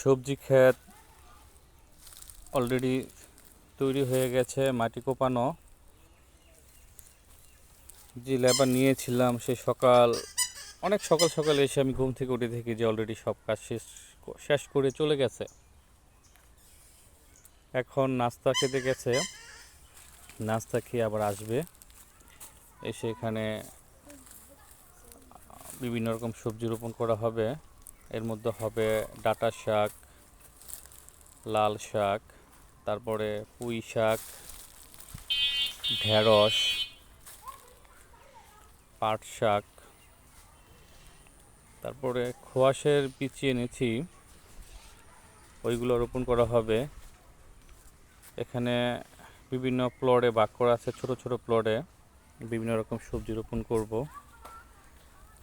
সবজি ক্ষেত অলরেডি তৈরি হয়ে গেছে, মাটি কোপানো। যে লেবার নিয়েছিলাম সে অনেক সকাল সকাল এসে আমি ঘুম থেকে উঠে দেখি যে অলরেডি সব কাজ শেষ করে চলে গেছে। এখন নাস্তা খেতে গেছে, নাস্তা খেয়ে আবার আসবে, এসে এখানে বিভিন্ন রকম সবজি রোপণ করা হবে। এর মধ্যে হবে ডাঁটা শাক, লাল শাক, তারপরে পুঁই শাক, ঢেঁড়স, পাট শাক, তারপরে খোয়াশের বিচি এনেছি, ওইগুলো রোপণ করা হবে। এখানে বিভিন্ন প্লটে ভাগ করা আছে, ছোট ছোট প্লটে বিভিন্ন রকম সবজি রোপণ করব।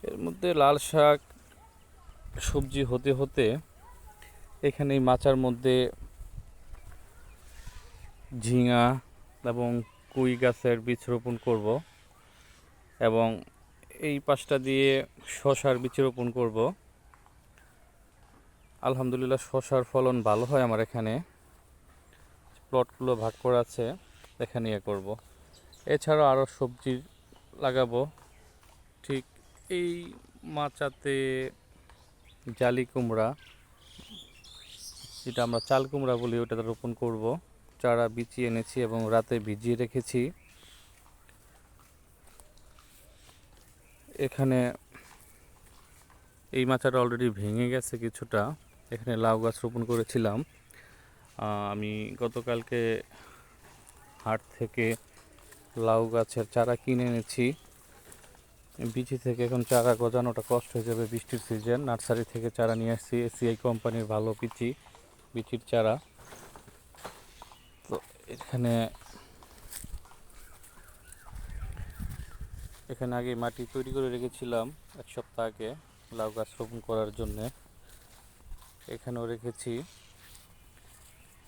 এর মধ্যে লাল শাক সবজি হতে হতে এখানে এই মাচার মধ্যে ঝিঙা এবং কুই গাছের বীজ রোপণ করব এবং এই পাশটা দিয়ে শশার বীজ রোপণ করব। আলহামদুলিল্লাহ শশার ফলন ভালো হয় আমার এখানে, প্লটগুলো ভাগ করা আছে, এখানে করব। এছাড়াও আরও সবজি লাগাবো। ঠিক এই মাচাতে জালি কুমড়া, যেটা আমরা চাল কুমড়া বলি, ওটা রোপণ করব। চারা বিছিয়ে এনেছি এবং রাতে ভিজিয়ে রেখেছি। এখানে এই মাচাটা অলরেডি ভেঙে গেছে কিছুটা। এখানে লাউ গাছ রোপণ করেছিলাম। আমি গতকালকে হাট থেকে লাউ গাছের চারা কিনে এনেছি। বিচি থেকে এখন চারা গজানোটা কষ্ট হয়ে যাবে, বৃষ্টির সিজন। নার্সারি থেকে চারা নিয়ে আসছি, এসিআই কোম্পানির ভালো বিচির চারা। তো এখানে আগে মাটি তৈরি করে রেখেছিলাম এক সপ্তাহ আগে লাউ গাছ রোপণ করার জন্যে, এখানেও রেখেছি।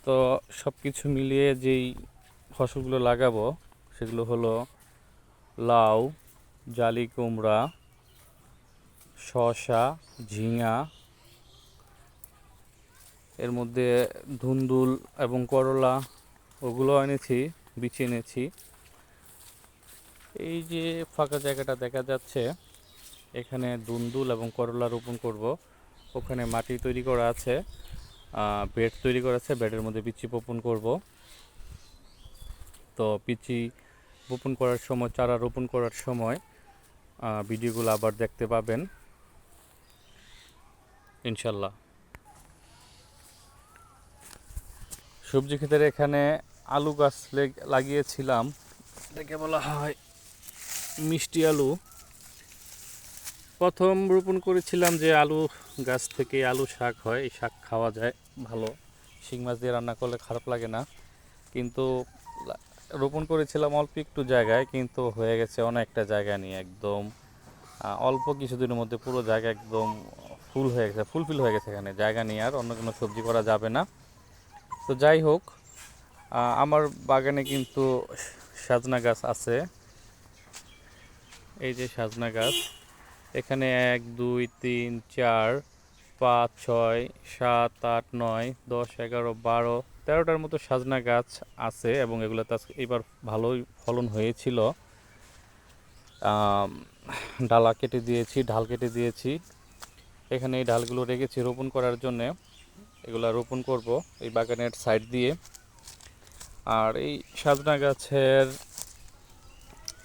তো সব কিছু মিলিয়ে যেই ফসলগুলো লাগাবো সেগুলো হলো লাউ, জালি কুমড়া, শসা, ঝিঙা, এর মধ্যে ধুন্দুল এবং করলা ওগুলো এনেছি, বিচি এনেছি। এই যে ফাঁকা জায়গাটা দেখা যাচ্ছে, এখানে ধুন্দুল এবং করলা রোপণ করব। ওখানে মাটি তৈরি করা আছে, বেড তৈরি করা আছে, বেডের মধ্যে বিচি বপন করব। তো বিচি বপন করার সময়, চারা রোপণ করার সময় ভিডিওগুলো আবার দেখতে পাবেন ইনশাল্লাহ। সবজি ক্ষেতের এখানে আলু গাছ লাগিয়েছিলাম, এটাকে বলা হয় মিষ্টি আলু। প্রথম রোপণ করেছিলাম যে আলু গাছ থেকে আলু শাক হয়, এই শাক খাওয়া যায় ভালো, শিং মাছ দিয়ে রান্না করলে খারাপ লাগে না। কিন্তু রোপণ করেছিলাম অল্প একটু জায়গায়, কিন্তু হয়ে গেছে অনেকটা জায়গা নিয়ে, একদম অল্প কিছুদিনের মধ্যে পুরো জায়গা একদম ফুলফিল হয়ে গেছে। এখানে জায়গা নিয়ে আর অন্য কোনো সবজি করা যাবে না। তো যাই হোক, আমার বাগানে কিন্তু সাজনা গাছ আছে। এই যে সাজনা গাছ, এখানে 1 2 3 4 5 6 7 8 9 10 11 12 13টার মতো সাজনা গাছ আছে এবং এগুলোতে এবার ভালোই ফলন হয়েছিল। ঢাল কেটে দিয়েছি। এখানে এই ডালগুলো রেখেছি রোপণ করার জন্যে, এগুলো রোপণ করব এই বাগানের সাইড দিয়ে। আর এই সাজনা গাছের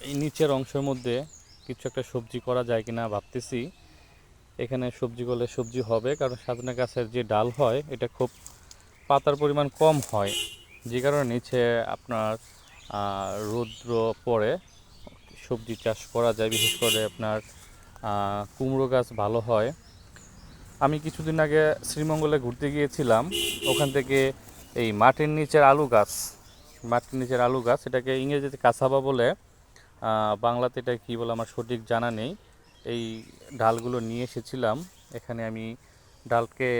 এই নিচের অংশের মধ্যে কিছু একটা সবজি করা যায় কিনা ভাবতেছি। এখানে সবজি করলে সবজি হবে, কারণ সাজনা গাছের যে ডাল হয় এটা খুব পাতার পরিমাণ কম হয়, যে কারণে নিচে আপনার রৌদ্র পড়ে সবজি চাষ করা যায়। বিশেষ করে আপনার কুমড়ো গাছ ভালো হয়। আমি কিছুদিন আগে শ্রীমঙ্গলে ঘুরতে গিয়েছিলাম, ওখান থেকে এই মাটির নিচের আলু গাছ, এটাকে ইংরেজিতে কাসাবা বলে, বাংলাতে এটা কী বলে আমার সঠিক জানা নেই। এই ডালগুলো নিয়ে এসেছিলাম। এখানে আমি ডালকে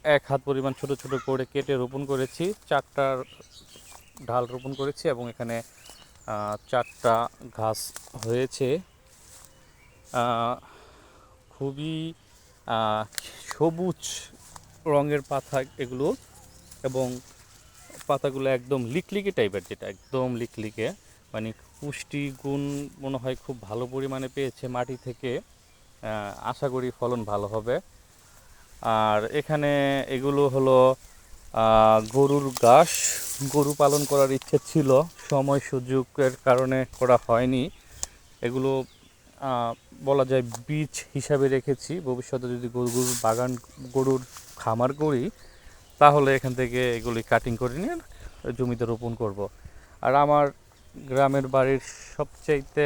1 হাত পরিমাণ ছোট ছোট করে কেটে রোপণ করেছি, 4টা ডাল রোপণ করেছি এবং এখানে 4টা ঘাস হয়েছে। খুবই সবুজ রঙের পাতা এগুলো, এবং পাতাগুলো একদম লিকলিকে টাইপের, যেটা একদম লিকলিকে, মানে পুষ্টি গুণ মনে হয় খুব ভালো পরিমাণে পেয়েছে মাটি থেকে। আশা করি ফলন ভালো হবে। আর এখানে এগুলো হলো গরুর ঘাস। গরু পালন করার ইচ্ছে ছিল, সময় সুযোগের কারণে করা হয়নি। এগুলো বলা যায় বীজ হিসাবে রেখেছি, ভবিষ্যতে যদি গরুর বাগান, গরুর খামার করি, তাহলে এখান থেকে এগুলি কাটিং করে নিয়ে জমিতে রোপণ করব। আর আমার গ্রামের বাড়ির সবচাইতে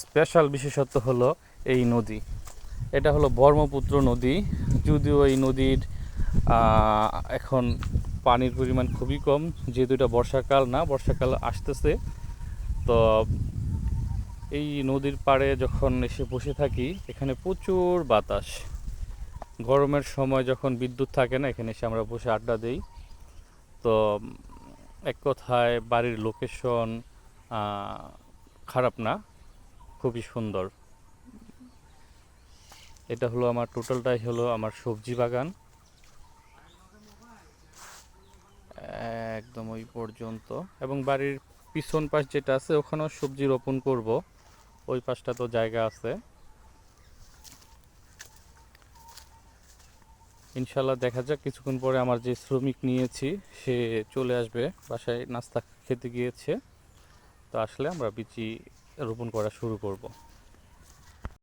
স্পেশাল বিশেষত্ব হলো এই নদী। এটা হলো ব্রহ্মপুত্র নদী। যদিও এই নদীর এখন পানির পরিমাণ খুবই কম, যেহেতু এটা বর্ষাকাল না, বর্ষাকাল আসতেছে। তো এই নদীর পাড়ে যখন এসে বসে থাকি, এখানে প্রচুর বাতাস। গরমের সময় যখন বিদ্যুৎ থাকে না, এখানে এসে আমরা বসে আড্ডা দিই। তো এক কথায় বাড়ির লোকেশন খারাপ না, খুবই সুন্দর। এটা হলো আমার টোটালটাই হলো আমার সবজি বাগান, একদম ওই পর্যন্ত। এবং বাড়ির পিছন পাশ যেটা আছে, ওখানেও সবজি রোপণ করব, ওই পাশটা তো জায়গা আছে। ইনশাল্লাহ দেখা যাক, কিছুক্ষণ পরে আমার যে শ্রমিক নিয়েছি সে চলে আসবে, বাসায় নাস্তা খেতে গিয়েছে। তো আসলে আমরা বিচি রোপণ করা শুরু করব।